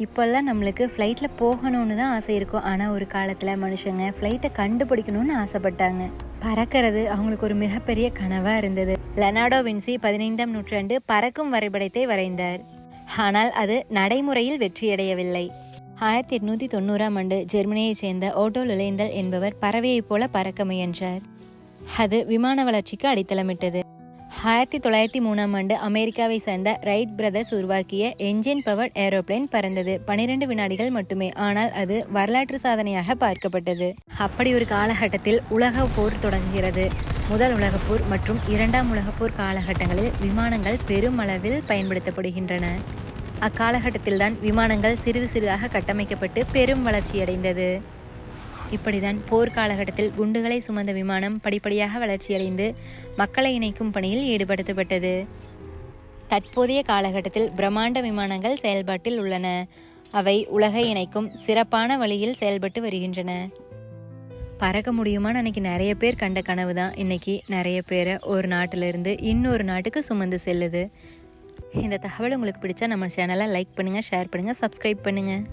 இப்போல்லாம் நம்மளுக்கு ஃப்ளைட்டில் போகணும்னு தான் ஆசை இருக்கும். ஆனால் ஒரு காலத்தில் மனுஷங்க ஃப்ளைட்டை கண்டுபிடிக்கணும்னு ஆசைப்பட்டாங்க. பறக்கிறது அவங்களுக்கு ஒரு மிகப்பெரிய கனவாக இருந்தது. லெனார்டோ வின்சி 15ஆம் நூற்றாண்டு பறக்கும் வரைபடத்தை வரைந்தார். ஆனால் அது நடைமுறையில் வெற்றியடையவில்லை. 1890ஆம் ஆண்டு ஜெர்மனியைச் சேர்ந்த ஓட்டோ லுலேந்தல் என்பவர் பறவையைப் போல பறக்க முயன்றார். அது விமான வளர்ச்சிக்கு அடித்தளமிட்டது. 1903ஆம் ஆண்டு அமெரிக்காவை சேர்ந்த ரைட் பிரதர்ஸ் உருவாக்கிய என்ஜின் பவர்ட் ஏரோப்ளேன் பறந்தது. 12 வினாடிகள் மட்டுமே. ஆனால் அது வரலாற்று சாதனையாக பார்க்கப்பட்டது. அப்படி ஒரு காலகட்டத்தில் உலக போர் தொடங்குகிறது. முதல் உலகப்போர் மற்றும் இரண்டாம் உலகப்போர் காலகட்டங்களில் விமானங்கள் பெருமளவில் பயன்படுத்தப்படுகின்றன. அக்காலகட்டத்தில்தான் விமானங்கள் சிறிது சிறிதாக கட்டமைக்கப்பட்டு பெரும் வளர்ச்சியடைந்தது. இப்படிதான் போர்க்காலகட்டத்தில் குண்டுகளை சுமந்த விமானம் படிப்படியாக வளர்ச்சியடைந்து மக்களை இணைக்கும் பணியில் ஈடுபடுத்தப்பட்டது. தற்போதைய காலகட்டத்தில் பிரம்மாண்ட விமானங்கள் செயல்பாட்டில் உள்ளன. அவை உலகை இணைக்கும் சிறப்பான வழியில் செயல்பட்டு வருகின்றன. பறக்க முடியுமான்னு அன்னைக்கு நிறைய பேர் கண்ட கனவு தான் இன்னைக்கு நிறைய பேரை ஒரு நாட்டிலிருந்து இன்னொரு நாட்டுக்கு சுமந்து செல்லுது. இந்த தகவல் உங்களுக்கு பிடிச்சா நம்ம சேனலை லைக் பண்ணுங்கள், ஷேர் பண்ணுங்கள், சப்ஸ்கிரைப் பண்ணுங்கள்.